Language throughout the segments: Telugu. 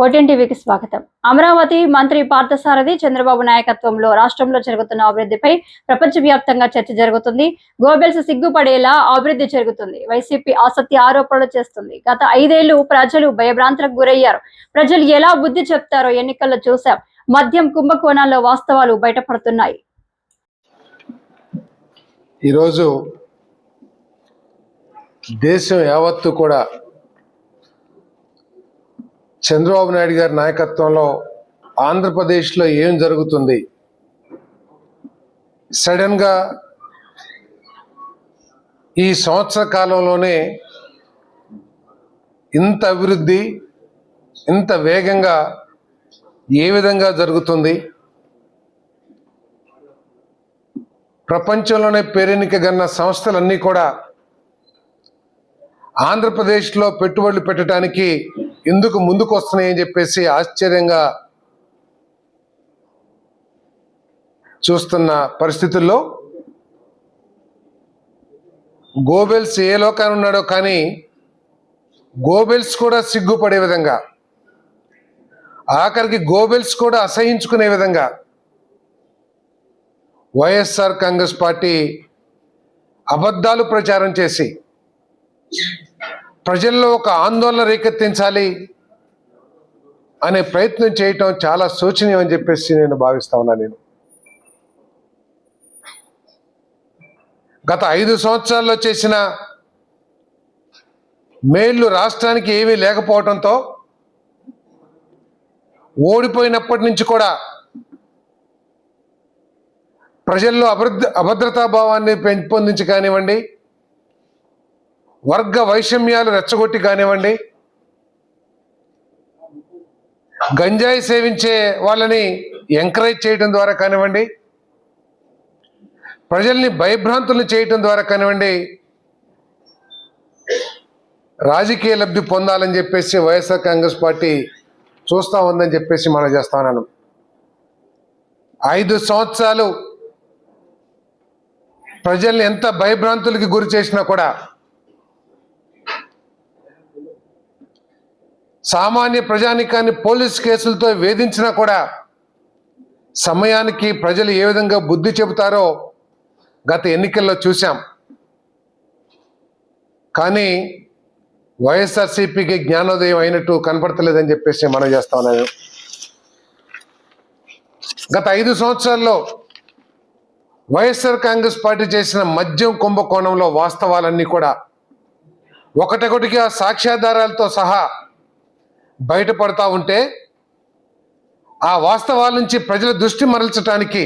ఓటీఎన్ టీవీకి స్వాగతం. అమరావతి మంత్రి పార్థసారథి చంద్రబాబు నాయకత్వంలో రాష్ట్రంలో జరుగుతున్న అభివృద్ధిపై ప్రపంచవ్యాప్తంగా చర్చ జరుగుతుంది. గోబెల్స్ సిగ్గుపడేలా అభివృద్ధి జరుగుతుంది. వైసీపీ అసత్య ఆరోపణలు చేస్తుంది. గత 5 ఏళ్లు ప్రజలు భయభ్రాంతులకు గురయ్యారు. ప్రజలు ఎలా బుద్ధి చెప్తారో ఎన్నికల్లో చూశాం. మద్యం కుంభకోణాల్లో వాస్తవాలు బయటపడుతున్నాయి. ఈరోజు దేశం యావత్తు కూడా చంద్రబాబు నాయుడు గారి నాయకత్వంలో ఆంధ్రప్రదేశ్లో ఏం జరుగుతుంది, సడన్గా ఈ సంవత్సర కాలంలోనే ఇంత అభివృద్ధి ఇంత వేగంగా ఏ విధంగా జరుగుతుంది, ప్రపంచంలోనే పేరెన్నికగన్న సంస్థలన్నీ కూడా ఆంధ్రప్రదేశ్లో పెట్టుబడులు పెట్టడానికి ఎందుకు ముందుకు వస్తున్నాయని చెప్పేసి ఆశ్చర్యంగా చూస్తున్న పరిస్థితుల్లో గోబెల్స్ ఏ లోకాన్ని ఉన్నాడో కానీ గోబెల్స్ కూడా సిగ్గుపడే విధంగా, ఆఖరికి గోబెల్స్ కూడా అసహించుకునే విధంగా వైఎస్ఆర్ కాంగ్రెస్ పార్టీ అబద్ధాలు ప్రచారం చేసి ప్రజల్లో ఒక ఆందోళన రేకెత్తించాలి అనే ప్రయత్నం చేయటం చాలా శోచనీయం అని చెప్పేసి నేను భావిస్తా ఉన్నాను. గత 5 సంవత్సరాల్లో చేసిన మేళ్లు రాష్ట్రానికి ఏమీ లేకపోవడంతో ఓడిపోయినప్పటి నుంచి కూడా ప్రజల్లో అభద్రతా భావాన్ని పెంపొందించి కానివ్వండి, వర్గ వైషమ్యాలు రెచ్చగొట్టి కానివ్వండి, గంజాయి సేవించే వాళ్ళని ఎంకరేజ్ చేయడం ద్వారా కానివ్వండి, ప్రజల్ని భయభ్రాంతులను చేయటం ద్వారా కానివ్వండి, రాజకీయ లబ్ధి పొందాలని చెప్పేసి వైఎస్ఆర్ కాంగ్రెస్ పార్టీ చూస్తూ ఉందని చెప్పేసి మనం చేస్తాను. 5 సంవత్సరాలు ప్రజల్ని ఎంత భయభ్రాంతులకి గురి చేసినా కూడా, సామాన్య ప్రజానికాన్ని పోలీస్ కేసులతో వేధించినా కూడా సమయానికి ప్రజలు ఏ విధంగా బుద్ధి చెబుతారో గత ఎన్నికల్లో చూశాం. కానీ వైఎస్ఆర్సీపీకి జ్ఞానోదయం అయినట్టు కనపడతలేదని చెప్పేసి మనం చేస్తా ఉన్నాను. గత 5 సంవత్సరాల్లో వైఎస్ఆర్ కాంగ్రెస్ పార్టీ చేసిన మద్యం కుంభకోణంలో వాస్తవాలన్నీ కూడా ఒకటొకటిగా సాక్ష్యాధారాలతో సహా బయటపడతా ఉంటే, ఆ వాస్తవాల నుంచి ప్రజల దృష్టి మరల్చడానికి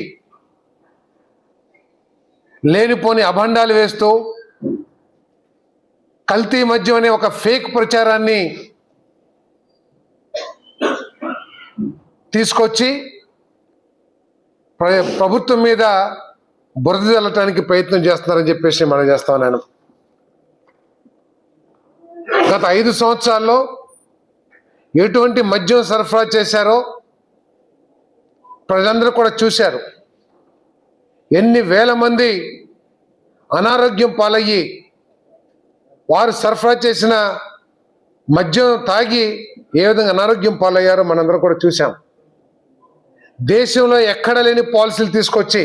లేనిపోని అభండాలు వేస్తూ కల్తీ మద్యం అనే ఒక ఫేక్ ప్రచారాన్ని తీసుకొచ్చి ప్రభుత్వం మీద బురద జల్లటానికి ప్రయత్నం చేస్తున్నారని చెప్పేసి మనం చేస్తా ఉన్నాను. గత 5 సంవత్సరాల్లో ఎటువంటి మద్యం సరఫరా చేశారో ప్రజలందరూ కూడా చూశారు. ఎన్ని వేల మంది అనారోగ్యం పాలయ్యి వారు సరఫరా చేసిన మద్యం తాగి ఏ విధంగా అనారోగ్యం పాలయ్యారో మనందరం కూడా చూసాం. దేశంలో ఎక్కడ లేని పాలసీలు తీసుకొచ్చి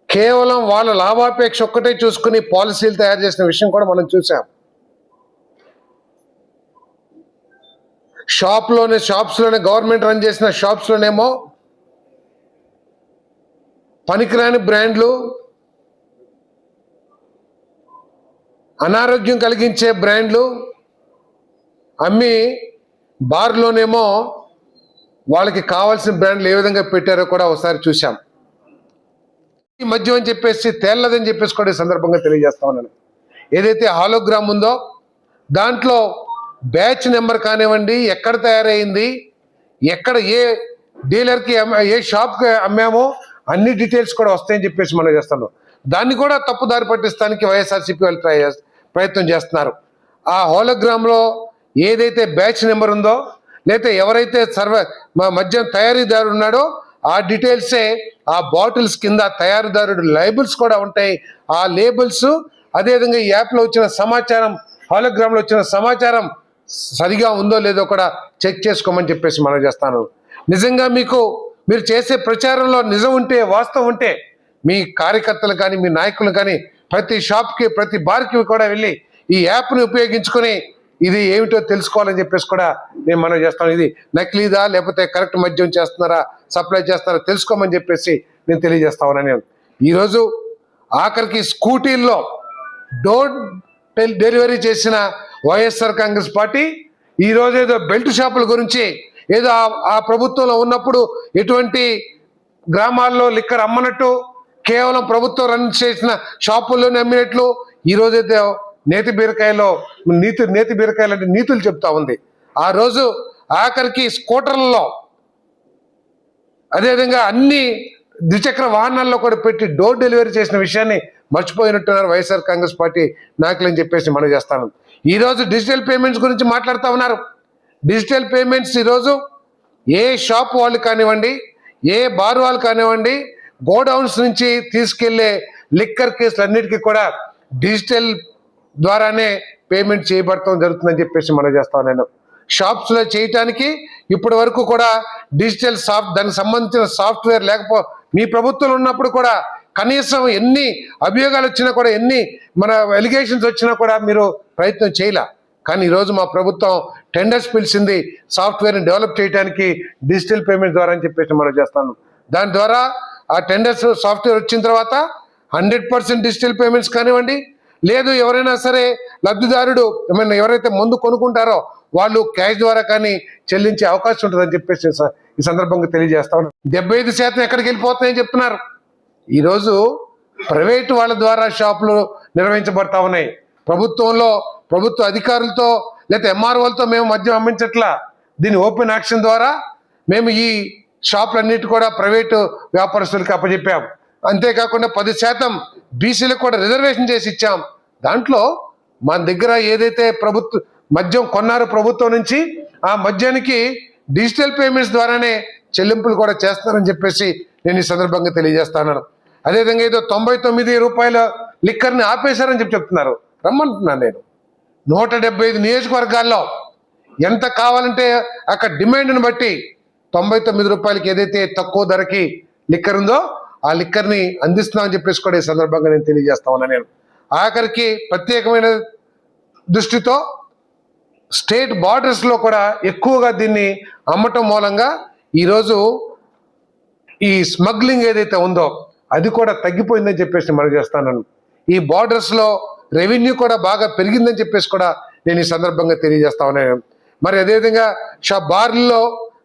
కేవలం వాళ్ళ లాభాపేక్ష ఒక్కటే చూసుకుని పాలసీలు తయారు చేసిన విషయం కూడా మనం చూసాం. షాప్స్లోనే గవర్నమెంట్ రన్ చేసిన షాప్స్లోనేమో పనికిరాని బ్రాండ్లు, అనారోగ్యం కలిగించే బ్రాండ్లు అమ్మి, బార్లోనేమో వాళ్ళకి కావాల్సిన బ్రాండ్లు ఏ విధంగా పెట్టారో కూడా ఒకసారి చూసాం. ఈ మద్యం అని చెప్పేసి తేలదని చెప్పేసి కూడా ఈ సందర్భంగా తెలియజేస్తా ఉన్నాను. ఏదైతే హాలోగ్రామ్ ఉందో దాంట్లో బ్యాచ్ నెంబర్ కానివ్వండి, ఎక్కడ తయారైంది, ఎక్కడ ఏ డీలర్కి ఏ షాప్కి అమ్మామో అన్ని డీటెయిల్స్ కూడా వస్తాయని చెప్పేసి మనం చేస్తున్నాం. దాన్ని కూడా తప్పుదారి పట్టిస్తానికి వైఎస్ఆర్సీపీ వాళ్ళు ప్రయత్నం చేస్తున్నారు. ఆ హాలోగ్రామ్లో ఏదైతే బ్యాచ్ నెంబర్ ఉందో, లేకపోతే ఎవరైతే మద్యం తయారీదారు ఉన్నాడో ఆ డీటెయిల్సే ఆ బాటిల్స్ కింద తయారీదారుడు లేబుల్స్ కూడా ఉంటాయి. ఆ లేబుల్స్ అదేవిధంగా ఈ యాప్లో వచ్చిన సమాచారం, హాలోగ్రామ్లో వచ్చిన సమాచారం సరిగా ఉందో లేదో కూడా చెక్ చేసుకోమని చెప్పేసి మనం చేస్తాను. నిజంగా మీరు చేసే ప్రచారంలో నిజం ఉంటే, వాస్తవం ఉంటే, మీ కార్యకర్తలు కానీ మీ నాయకులు కానీ ప్రతి షాప్కి ప్రతి బార్కి కూడా వెళ్ళి ఈ యాప్ని ఉపయోగించుకొని ఇది ఏమిటో తెలుసుకోవాలని చెప్పేసి కూడా నేను మనం చేస్తాను. ఇది నకిలీదా లేకపోతే కరెక్ట్ మద్యం చేస్తున్నారా, సప్లై చేస్తున్నారా తెలుసుకోమని చెప్పేసి నేను తెలియజేస్తా ఉన్నాను. నేను ఈరోజు ఆఖరికి స్కూటీల్లో డోర్ డెలివరీ చేసిన వైఎస్ఆర్ కాంగ్రెస్ పార్టీ ఈరోజు ఏదో బెల్ట్ షాపుల గురించి ఏదో ఆ ప్రభుత్వంలో ఉన్నప్పుడు ఎటువంటి గ్రామాల్లో లిక్కర్ అమ్మనట్టు కేవలం ప్రభుత్వం రన్ చేసిన షాపుల్లోనే అమ్మినట్లు ఈరోజైతే నేతి బీరకాయలు అంటే నీతులు చెప్తా ఉంది. ఆ రోజు ఆఖరికి స్కూటర్లలో అదేవిధంగా అన్ని ద్విచక్ర వాహనాల్లో కూడా పెట్టి డోర్ డెలివరీ చేసిన విషయాన్ని మర్చిపోయినట్టున్నారు వైఎస్ఆర్ కాంగ్రెస్ పార్టీ నాయకులు అని చెప్పేసి మనం చేస్తాను. ఈరోజు డిజిటల్ పేమెంట్స్ గురించి మాట్లాడుతూ ఉన్నారు. డిజిటల్ పేమెంట్స్ ఈరోజు ఏ షాప్ వాళ్ళు కానివ్వండి, ఏ బార్ వాళ్ళు కానివ్వండి, గోడౌన్స్ నుంచి తీసుకెళ్లే లిక్కర్ కేసులు అన్నిటికీ కూడా డిజిటల్ ద్వారానే పేమెంట్ చేయబడటం జరుగుతుందని చెప్పేసి మనం చేస్తాం. నేను షాప్స్లో చేయటానికి ఇప్పటి వరకు కూడా డిజిటల్ దానికి సంబంధించిన సాఫ్ట్వేర్ మీ ప్రభుత్వంలో ఉన్నప్పుడు కూడా కనీసం ఎన్ని అభియోగాలు వచ్చినా కూడా, ఎన్ని మన ఎలిగేషన్స్ వచ్చినా కూడా మీరు ప్రయత్నం చేయలే. కానీ ఈరోజు మా ప్రభుత్వం టెండర్స్ పిలిచింది సాఫ్ట్వేర్ని డెవలప్ చేయడానికి డిజిటల్ పేమెంట్ ద్వారా అని చెప్పేసి మనం చేస్తాను. దాని ద్వారా ఆ టెండర్స్ సాఫ్ట్వేర్ వచ్చిన తర్వాత 100% డిజిటల్ పేమెంట్స్ కానివ్వండి, లేదు ఎవరైనా సరే లబ్ధిదారుడు ఎవరైతే ముందు కొనుక్కుంటారో వాళ్ళు క్యాష్ ద్వారా కానీ చెల్లించే అవకాశం ఉంటుందని చెప్పేసి ఈ సందర్భంగా తెలియజేస్తా ఉన్నాను. 75% ఎక్కడికి వెళ్ళిపోతున్నాయని చెప్తున్నారు. ఈరోజు ప్రైవేటు వాళ్ళ ద్వారా షాపులు నిర్వహించబడతా ఉన్నాయి. ప్రభుత్వ అధికారులతో లేకపోతే ఎంఆర్ఓలతో మేము మద్యం అమ్మించట్లా. దీని ఓపెన్ యాక్షన్ ద్వారా మేము ఈ షాపులన్నిటి కూడా ప్రైవేటు వ్యాపారస్తులకు అప్పచెప్పాం. అంతేకాకుండా 10% బీసీలకు కూడా రిజర్వేషన్ చేసి ఇచ్చాం. దాంట్లో మన దగ్గర ఏదైతే మద్యం కొన్నారో ప్రభుత్వం నుంచి, ఆ మద్యానికి డిజిటల్ పేమెంట్స్ ద్వారానే చెల్లింపులు కూడా చేస్తారని చెప్పేసి నేను ఈ సందర్భంగా తెలియజేస్తాను. అదేవిధంగా ఏదో 99 రూపాయల లిక్కర్ని ఆపేశారని చెప్తున్నారు. రమ్మంటున్నాను నేను. 175 నియోజకవర్గాల్లో ఎంత కావాలంటే అక్కడ డిమాండ్ని బట్టి 99 రూపాయలకి ఏదైతే తక్కువ ధరకి లిక్కర్ ఉందో ఆ లిక్కర్ని అందిస్తున్నామని చెప్పేసి కూడా ఈ సందర్భంగా నేను తెలియజేస్తా ఉన్నా. నేను ఆఖరికి ప్రత్యేకమైన దృష్టితో స్టేట్ బార్డర్స్లో కూడా ఎక్కువగా దీన్ని అమ్మటం మూలంగా ఈరోజు ఈ స్మగ్లింగ్ ఏదైతే ఉందో అది కూడా తగ్గిపోయిందని చెప్పేసి మనం చేస్తాను. ఈ బార్డర్స్లో రెవెన్యూ కూడా బాగా పెరిగిందని చెప్పేసి కూడా నేను ఈ సందర్భంగా తెలియజేస్తా ఉన్నాను. మరి అదేవిధంగా బార్లలో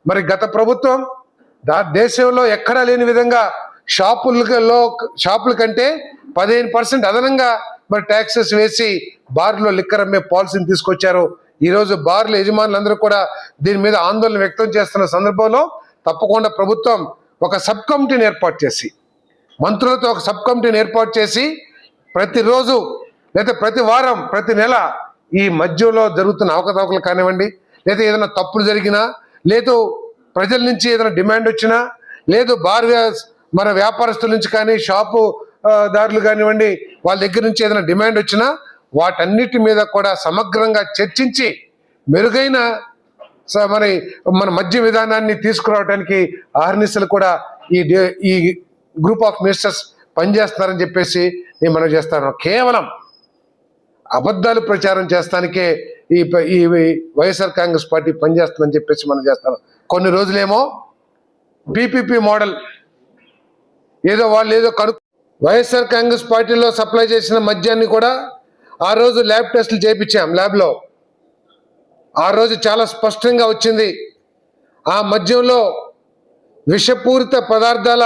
మరి గత ప్రభుత్వం దేశంలో ఎక్కడా లేని విధంగా షాపుల కంటే 15% అదనంగా మరి ట్యాక్సెస్ వేసి బార్లో లిక్కర్ అమ్మే పాలసీని తీసుకొచ్చారు. ఈరోజు బార్ల యజమానులందరూ కూడా దీని మీద ఆందోళన వ్యక్తం చేస్తున్న సందర్భంలో తప్పకుండా ప్రభుత్వం ఒక సబ్ కమిటీని ఏర్పాటు చేసి, మంత్రులతో ఒక సబ్ కమిటీని ఏర్పాటు చేసి ప్రతిరోజు లేదా ప్రతి వారం ప్రతి నెల ఈ మధ్యలో జరుగుతున్న అవకతవకలు కానివ్వండి, లేదా ఏదైనా తప్పులు జరిగినా, లేదు ప్రజల నుంచి ఏదైనా డిమాండ్ వచ్చినా, లేదు మన వ్యాపారస్తుల నుంచి కానీ షాపు దారులు కానివ్వండి వాళ్ళ దగ్గర నుంచి ఏదైనా డిమాండ్ వచ్చినా వాటన్నిటి మీద కూడా సమగ్రంగా చర్చించి మెరుగైన మన మద్య విధానాన్ని తీసుకురావడానికి ఆహర్నిశలు కూడా ఈ గ్రూప్ ఆఫ్ మినిస్టర్స్ పనిచేస్తున్నారని చెప్పేసి నేను మనం చేస్తాను. కేవలం అబద్ధాలు ప్రచారం చేస్తానికే ఈ వైఎస్ఆర్ కాంగ్రెస్ పార్టీ పనిచేస్తుందని చెప్పేసి మనం చేస్తాను. కొన్ని రోజులేమో పీపీపీ మోడల్ ఏదో వైఎస్ఆర్ కాంగ్రెస్ పార్టీలో సప్లై చేసిన మద్యాన్ని కూడా ఆ రోజు ల్యాబ్ టెస్టులు చేయించాం. ల్యాబ్లో ఆ రోజు చాలా స్పష్టంగా వచ్చింది, ఆ మద్యంలో విషపూరిత పదార్థాల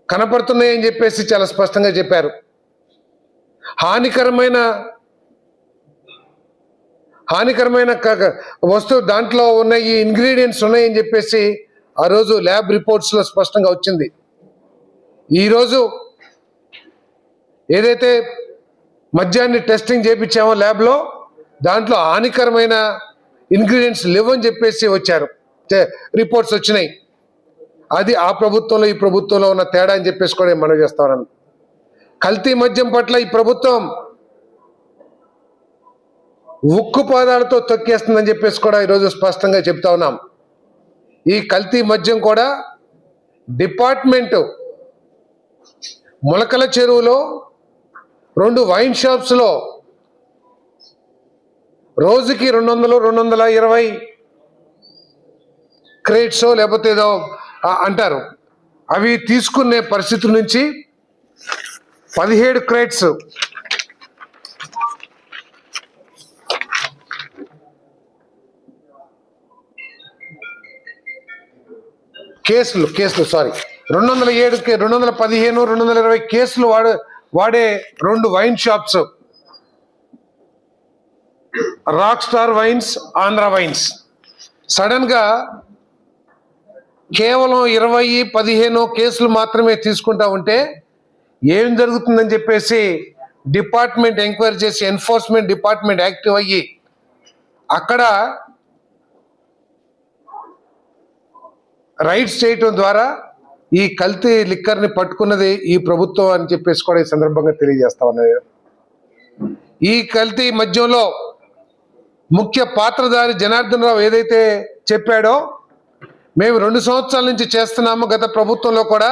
కనపడుతున్నాయని చెప్పేసి చాలా స్పష్టంగా చెప్పారు. హానికరమైన వస్తువు దాంట్లో ఉన్న ఈ ఇంగ్రీడియంట్స్ ఉన్నాయని చెప్పేసి ఆ రోజు ల్యాబ్ రిపోర్ట్స్లో స్పష్టంగా వచ్చింది. ఈరోజు ఏదైతే మద్యాన్ని టెస్టింగ్ చేయించామో ల్యాబ్లో దాంట్లో హానికరమైన ఇంగ్రీడియంట్స్ లేవని చెప్పేసి రిపోర్ట్స్ వచ్చినాయి. అది ఆ ప్రభుత్వంలో ఈ ప్రభుత్వంలో ఉన్న తేడా అని చెప్పేసి కూడా మనం చేస్తామన్నాను. కల్తీ మద్యం పట్ల ఈ ప్రభుత్వం ఉక్కు పాదాలతో తొక్కేస్తుందని చెప్పేసి కూడా ఈరోజు స్పష్టంగా చెప్తా ఉన్నాం. ఈ కల్తీ మద్యం కూడా డిపార్ట్మెంట్ మొలకల చెరువులో 2 వైన్ షాప్స్లో రోజుకి 200-220 క్రేట్స్ లేకపోతే ఏదో అంటారు, అవి తీసుకునే పరిస్థితి నుంచి 17 క్రేట్స్ కేసులు 207 215 220 కేసులు వాడే 2 wine shops, rock star wines, Andhra wines, sudden గా కేవలం 20-15 కేసులు మాత్రమే తీసుకుంటా ఉంటే ఏం జరుగుతుందని చెప్పేసి డిపార్ట్మెంట్ ఎంక్వైరీ చేసి ఎన్ఫోర్స్మెంట్ డిపార్ట్మెంట్ యాక్టివ్ అయ్యి అక్కడ రైడ్స్ చేయటం ద్వారా ఈ కల్తీ లిక్కర్ని పట్టుకున్నది ఈ ప్రభుత్వం అని చెప్పేసి కూడా ఈ సందర్భంగా తెలియజేస్తా ఉన్నాయి. ఈ కల్తీ మద్యంలో ముఖ్య పాత్రధారి జనార్దన్ రావు ఏదైతే చెప్పాడో, మేము 2 సంవత్సరాల నుంచి చేస్తున్నాము, గత ప్రభుత్వంలో కూడా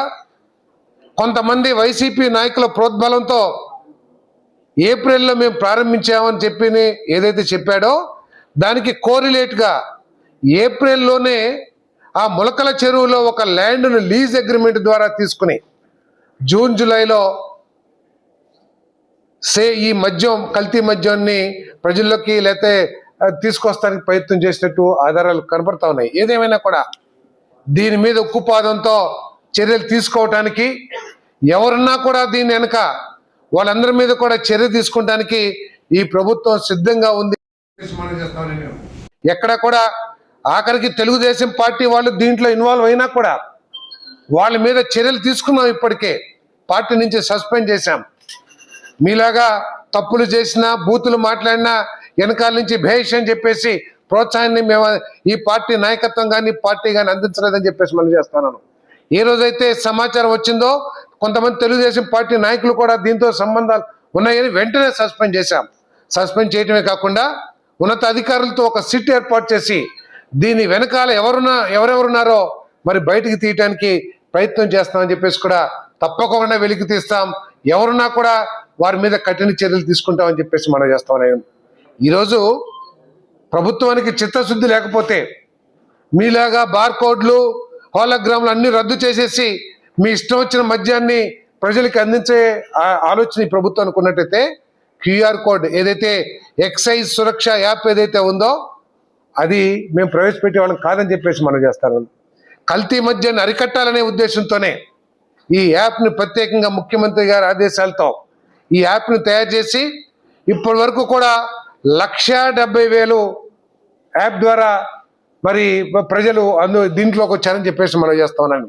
కొంతమంది వైసీపీ నాయకుల ప్రోద్బలంతో ఏప్రిల్లో మేము ప్రారంభించామని చెప్పి ఏదైతే చెప్పాడో దానికి కోరిలేట్గా ఏప్రిల్లోనే ఆ మొలకల చెరువులో ఒక ల్యాండ్ను లీజ్ అగ్రిమెంట్ ద్వారా తీసుకుని జూన్ జూలైలో ఈ మద్యం కల్తీ మద్యాన్ని ప్రజల్లోకి లేకపోతే తీసుకొస్తానికి ప్రయత్నం చేసినట్టు ఆధారాలు కనపడతా ఉన్నాయి. ఏదేమైనా కూడా దీని మీద ఉక్కుపాదంతో చర్యలు తీసుకోవటానికి ఎవరన్నా కూడా దీని వెనక వాళ్ళందరి మీద కూడా చర్య తీసుకుంటానికి ఈ ప్రభుత్వం సిద్ధంగా ఉంది. ఎక్కడ కూడా ఆఖరికి తెలుగుదేశం పార్టీ వాళ్ళు దీంట్లో ఇన్వాల్వ్ అయినా కూడా వాళ్ళ మీద చర్యలు తీసుకున్నాం. ఇప్పటికే పార్టీ నుంచి సస్పెండ్ చేశాం. మీలాగా తప్పులు చేసినా బూతులు మాట్లాడినా వెనకాల నుంచి భేష్ అని చెప్పేసి ప్రోత్సాహాన్ని మేము ఈ పార్టీ నాయకత్వం కానీ పార్టీ కానీ అందించలేదని చెప్పేసి మనం చేస్తున్నాను. ఏ రోజైతే సమాచారం వచ్చిందో కొంతమంది తెలుగుదేశం పార్టీ నాయకులు కూడా దీంతో సంబంధాలు ఉన్నాయని వెంటనే సస్పెండ్ చేశాం. సస్పెండ్ చేయటమే కాకుండా ఉన్నత అధికారులతో ఒక సిట్ ఏర్పాటు చేసి దీని వెనకాల ఎవరెవరున్నారో మరి బయటికి తీయటానికి ప్రయత్నం చేస్తామని చెప్పేసి కూడా తప్పకుండా వెలికి తీస్తాం. ఎవరున్నా కూడా వారి మీద కఠిన చర్యలు తీసుకుంటామని చెప్పేసి మనం చేస్తామని. ఈరోజు ప్రభుత్వానికి చిత్తశుద్ధి లేకపోతే మీలాగా బార్కోడ్లు హోలోగ్రామ్లు అన్ని రద్దు చేసేసి మీ ఇష్టం వచ్చిన మద్యాన్ని ప్రజలకు అందించే ఆలోచన ఈ ప్రభుత్వానికి ఉన్నట్టయితే క్యూఆర్ కోడ్ ఏదైతే ఎక్సైజ్ సురక్ష యాప్ ఏదైతే ఉందో అది మేము ప్రవేశపెట్టే వాళ్ళం కాదని చెప్పేసి మనం చేస్తాను. కల్తీ మద్యాన్ని అరికట్టాలనే ఉద్దేశంతోనే ఈ యాప్ని ప్రత్యేకంగా ముఖ్యమంత్రి గారి ఆదేశాలతో ఈ యాప్ని తయారు చేసి ఇప్పటి వరకు కూడా 1,70,000 యాప్ ద్వారా మరి ప్రజలు దీంట్లోకి వచ్చారని చెప్పేసి మనం చేస్తా ఉన్నాను.